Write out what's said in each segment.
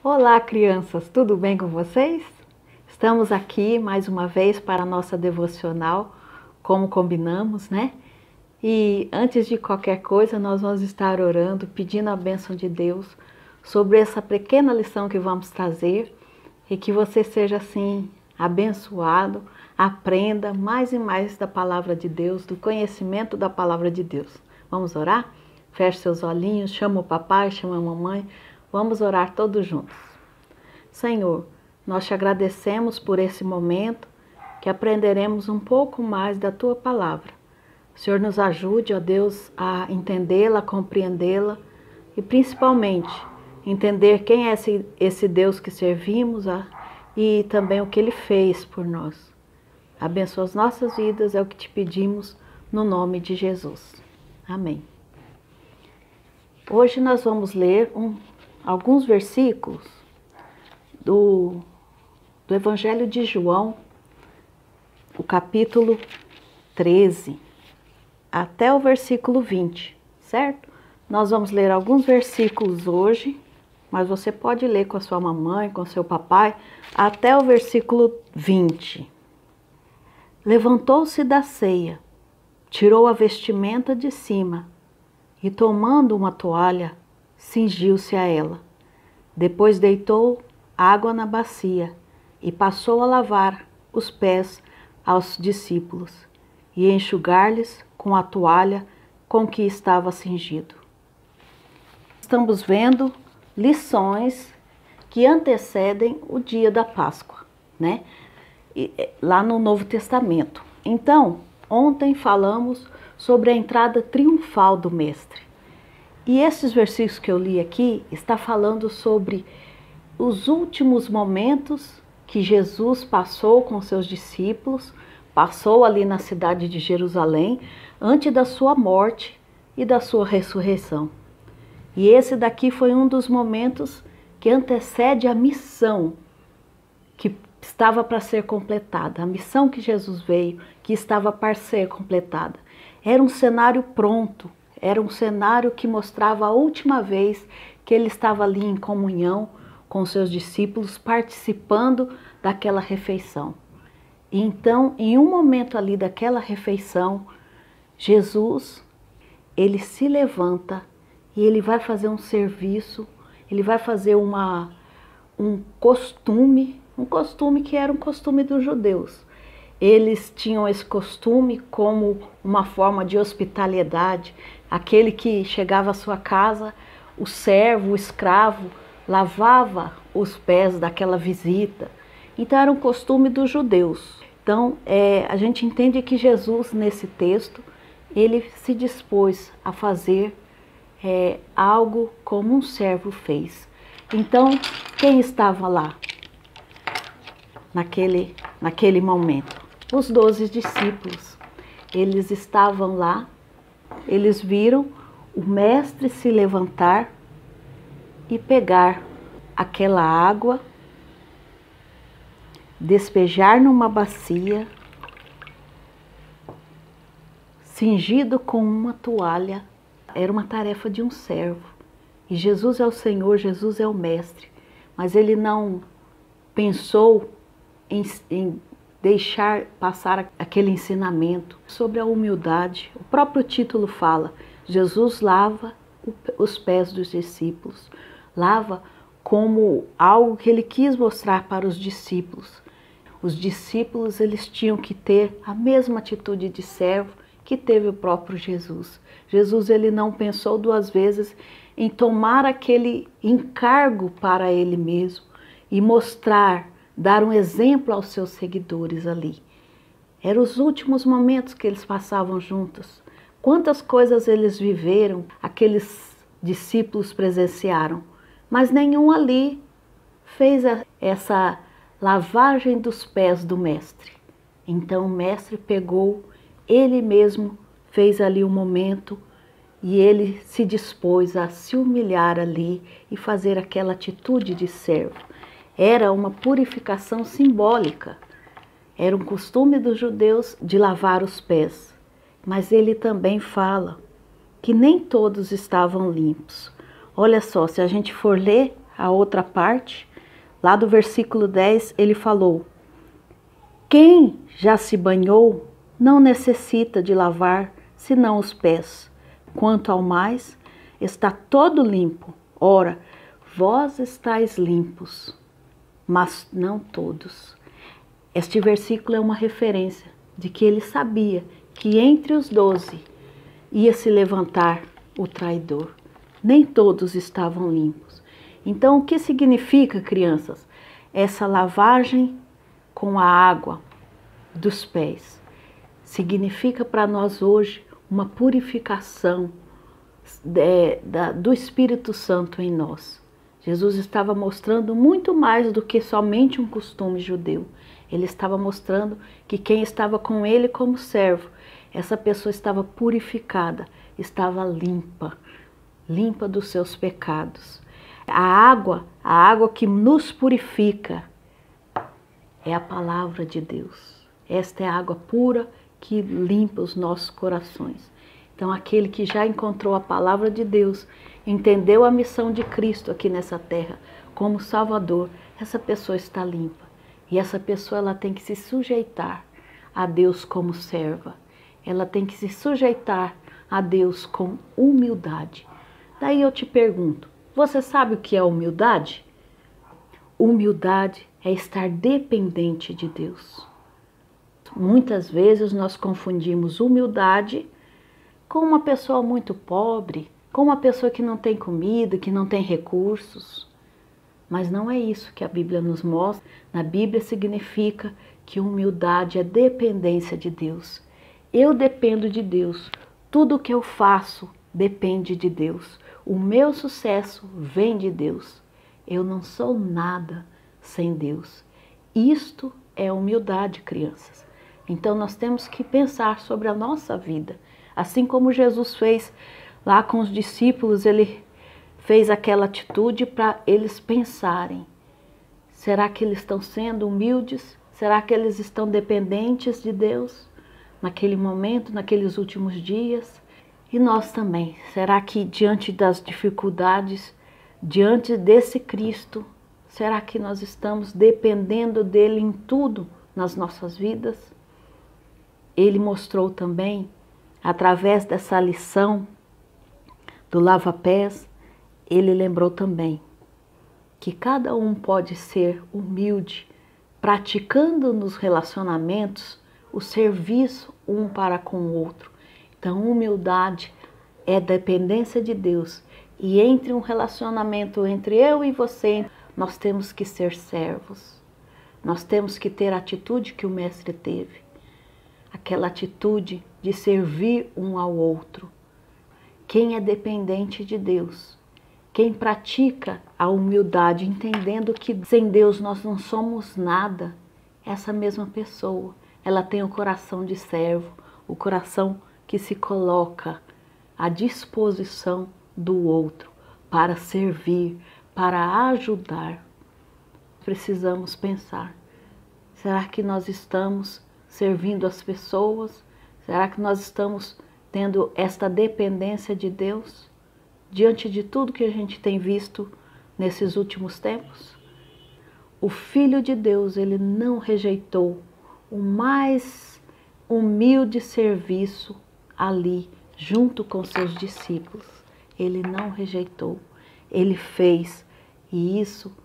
Olá, crianças, tudo bem com vocês? Estamos aqui mais uma vez para a nossa devocional, como combinamos, né? E antes de qualquer coisa, nós vamos estar orando, pedindo a bênção de Deus sobre essa pequena lição que vamos trazer e que você seja assim abençoado, aprenda mais e mais da palavra de Deus, do conhecimento da palavra de Deus. Vamos orar? Feche seus olhinhos, chama o papai, chama a mamãe. Vamos orar todos juntos. Senhor, nós te agradecemos por esse momento que aprenderemos um pouco mais da Tua palavra. O Senhor nos ajude, ó Deus, a entendê-la, a compreendê-la e principalmente entender quem é esse Deus que servimos e também o que Ele fez por nós. Abençoa as nossas vidas, é o que te pedimos no nome de Jesus. Amém. Hoje nós vamos ler alguns versículos do Evangelho de João, o capítulo 13, até o versículo 20, certo? Nós vamos ler alguns versículos hoje, mas você pode ler com a sua mamãe, com o seu papai, até o versículo 20. Levantou-se da ceia, tirou a vestimenta de cima e, tomando uma toalha, cingiu-se a ela. Depois deitou água na bacia e passou a lavar os pés aos discípulos e enxugar-lhes com a toalha com que estava cingido. Estamos vendo lições que antecedem o dia da Páscoa, né? Lá no Novo Testamento. Então, ontem falamos sobre a entrada triunfal do Mestre. E esses versículos que eu li aqui está falando sobre os últimos momentos que Jesus passou com seus discípulos, passou ali na cidade de Jerusalém, antes da sua morte e da sua ressurreição. E esse daqui foi um dos momentos que antecede a missão que estava para ser completada, a missão que Jesus veio, que estava para ser completada. Era um cenário pronto, era um cenário que mostrava a última vez que ele estava ali em comunhão com seus discípulos, participando daquela refeição. E então, em um momento ali daquela refeição, Jesus, ele se levanta e ele vai fazer um serviço, ele vai fazer um costume que era um costume dos judeus. Eles tinham esse costume como uma forma de hospitalidade. Aquele que chegava à sua casa, o servo, o escravo, lavava os pés daquela visita. Então era um costume dos judeus. Então a gente entende que Jesus, nesse texto, ele se dispôs a fazer algo como um servo fez. Então, quem estava lá naquele momento? Os 12 discípulos. Eles estavam lá, eles viram o mestre se levantar e pegar aquela água, despejar numa bacia, cingido com uma toalha. Era uma tarefa de um servo. E Jesus é o Senhor, Jesus é o mestre. Mas ele não pensou em deixar passar aquele ensinamento sobre a humildade. O próprio título fala, Jesus lava os pés dos discípulos. Lava como algo que ele quis mostrar para os discípulos. Os discípulos, eles tinham que ter a mesma atitude de servo que teve o próprio Jesus. Jesus, ele não pensou duas vezes em tomar aquele encargo para ele mesmo e mostrar, dar um exemplo aos seus seguidores ali. Eram os últimos momentos que eles passavam juntos. Quantas coisas eles viveram, aqueles discípulos presenciaram, mas nenhum ali fez essa lavagem dos pés do mestre. Então o mestre pegou, ele mesmo fez ali um momento e ele se dispôs a se humilhar ali e fazer aquela atitude de servo. Era uma purificação simbólica. Era um costume dos judeus de lavar os pés. Mas ele também fala que nem todos estavam limpos. Olha só, se a gente for ler a outra parte, lá do versículo 10, ele falou: quem já se banhou não necessita de lavar senão os pés. Quanto ao mais, está todo limpo. Ora, vós estáis limpos, mas não todos. Este versículo é uma referência de que ele sabia que entre os 12 ia se levantar o traidor. Nem todos estavam limpos. Então, o que significa, crianças, essa lavagem com a água dos pés? Significa para nós hoje uma purificação do Espírito Santo em nós. Jesus estava mostrando muito mais do que somente um costume judeu. Ele estava mostrando que quem estava com ele como servo, essa pessoa estava purificada, estava limpa, limpa dos seus pecados. A água que nos purifica é a palavra de Deus. Esta é a água pura que limpa os nossos corações. Então, aquele que já encontrou a palavra de Deus, entendeu a missão de Cristo aqui nessa terra como Salvador, essa pessoa está limpa. E essa pessoa ela tem que se sujeitar a Deus como serva. Ela tem que se sujeitar a Deus com humildade. Daí eu te pergunto, você sabe o que é humildade? Humildade é estar dependente de Deus. Muitas vezes nós confundimos humildade com uma pessoa muito pobre, com uma pessoa que não tem comida, que não tem recursos. Mas não é isso que a Bíblia nos mostra. Na Bíblia significa que humildade é dependência de Deus. Eu dependo de Deus. Tudo o que eu faço depende de Deus. O meu sucesso vem de Deus. Eu não sou nada sem Deus. Isto é humildade, crianças. Então nós temos que pensar sobre a nossa vida. Assim como Jesus fez lá com os discípulos, ele fez aquela atitude para eles pensarem. Será que eles estão sendo humildes? Será que eles estão dependentes de Deus naquele momento, naqueles últimos dias? E nós também. Será que diante das dificuldades, diante desse Cristo, será que nós estamos dependendo dele em tudo nas nossas vidas? Ele mostrou também, através dessa lição do lava-pés, ele lembrou também que cada um pode ser humilde, praticando nos relacionamentos o serviço um para com o outro. Então, humildade é dependência de Deus. E entre um relacionamento entre eu e você, nós temos que ser servos. Nós temos que ter a atitude que o Mestre teve. Aquela atitude de servir um ao outro. Quem é dependente de Deus, quem pratica a humildade, entendendo que sem Deus nós não somos nada, essa mesma pessoa, ela tem o coração de servo, o coração que se coloca à disposição do outro para servir, para ajudar. Precisamos pensar, será que nós estamos servindo as pessoas? Será que nós estamos tendo esta dependência de Deus diante de tudo que a gente tem visto nesses últimos tempos? O Filho de Deus, ele não rejeitou o mais humilde serviço ali, junto com seus discípulos. Ele não rejeitou, ele fez. E isso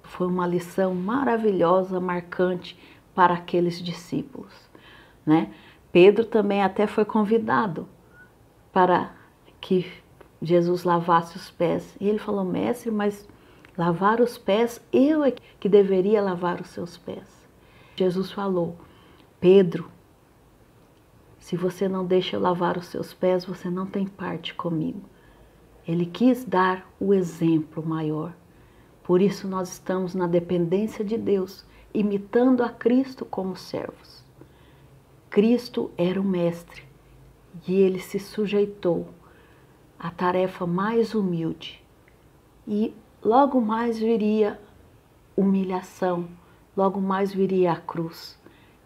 foi uma lição maravilhosa, marcante para aqueles discípulos, né? Pedro também até foi convidado para que Jesus lavasse os pés. E ele falou, mestre, mas lavar os pés, eu é que deveria lavar os seus pés. Jesus falou, Pedro, se você não deixa eu lavar os seus pés, você não tem parte comigo. Ele quis dar o exemplo maior. Por isso nós estamos na dependência de Deus, imitando a Cristo como servos. Cristo era o mestre e ele se sujeitou à tarefa mais humilde. E logo mais viria humilhação, logo mais viria a cruz.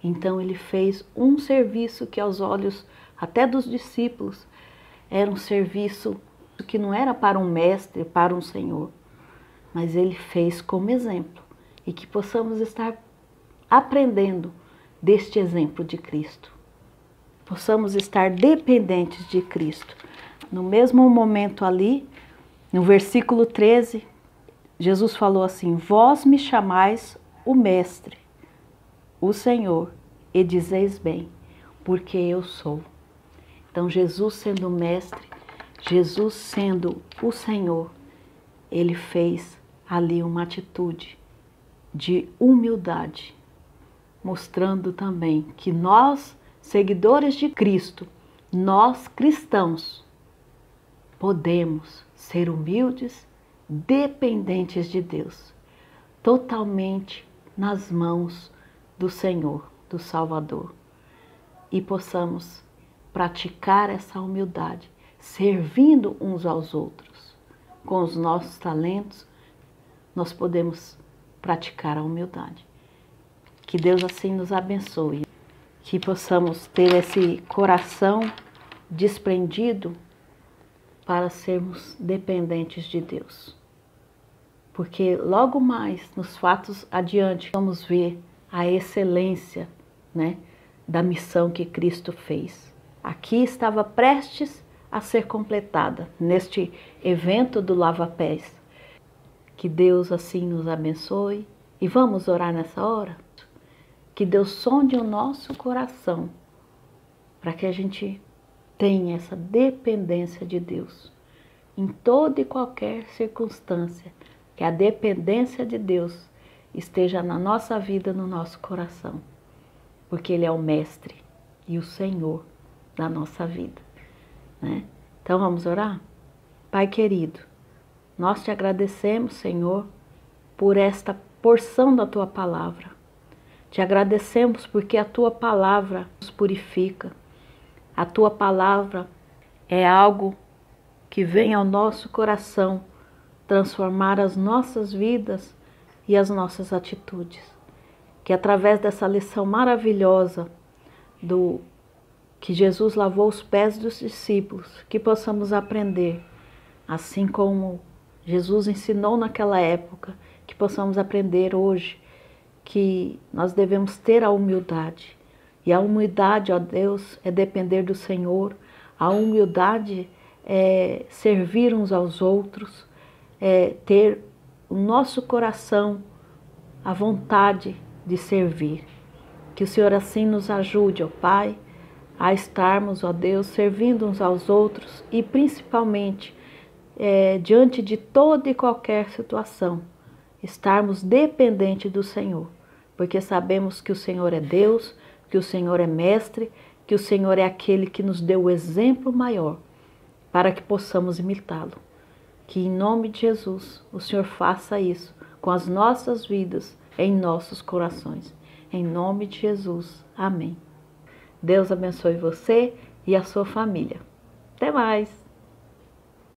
Então ele fez um serviço que aos olhos até dos discípulos era um serviço que não era para um mestre, para um senhor. mas Ele fez como exemplo. E que possamos estar aprendendo deste exemplo de Cristo. Possamos estar dependentes de Cristo. No mesmo momento ali, no versículo 13, Jesus falou assim: vós me chamais o Mestre, o Senhor, e dizeis bem, porque eu sou. Então, Jesus sendo o Mestre, Jesus sendo o Senhor, Ele fez ali uma atitude de humildade, mostrando também que nós, seguidores de Cristo, nós cristãos, podemos ser humildes, dependentes de Deus, totalmente nas mãos do Senhor, do Salvador, e possamos praticar essa humildade, servindo uns aos outros. Com os nossos talentos, nós podemos praticar a humildade. Que Deus assim nos abençoe, que possamos ter esse coração desprendido para sermos dependentes de Deus. Porque logo mais, nos fatos adiante, vamos ver a excelência, né, da missão que Cristo fez. Aqui estava prestes a ser completada, neste evento do lava-pés. Que Deus assim nos abençoe. E vamos orar nessa hora? Que Deus sonde o nosso coração, para que a gente tenha essa dependência de Deus. Em toda e qualquer circunstância, que a dependência de Deus esteja na nossa vida, no nosso coração. Porque Ele é o Mestre e o Senhor da nossa vida, né? Então vamos orar? Pai querido, nós te agradecemos, Senhor, por esta porção da Tua Palavra. Te agradecemos porque a Tua Palavra nos purifica. A Tua Palavra é algo que vem ao nosso coração transformar as nossas vidas e as nossas atitudes. Que através dessa lição maravilhosa que Jesus lavou os pés dos discípulos, que possamos aprender, assim como Jesus ensinou naquela época, que possamos aprender hoje, que nós devemos ter a humildade. E a humildade, ó Deus, é depender do Senhor. A humildade é servir uns aos outros, é ter o nosso coração, a vontade de servir. Que o Senhor assim nos ajude, ó Pai, a estarmos, ó Deus, servindo uns aos outros e principalmente diante de toda e qualquer situação, estarmos dependentes do Senhor, porque sabemos que o Senhor é Deus, que o Senhor é Mestre, que o Senhor é aquele que nos deu o exemplo maior para que possamos imitá-lo. Que em nome de Jesus o Senhor faça isso com as nossas vidas, em nossos corações. Em nome de Jesus. Amém. Deus abençoe você e a sua família. Até mais!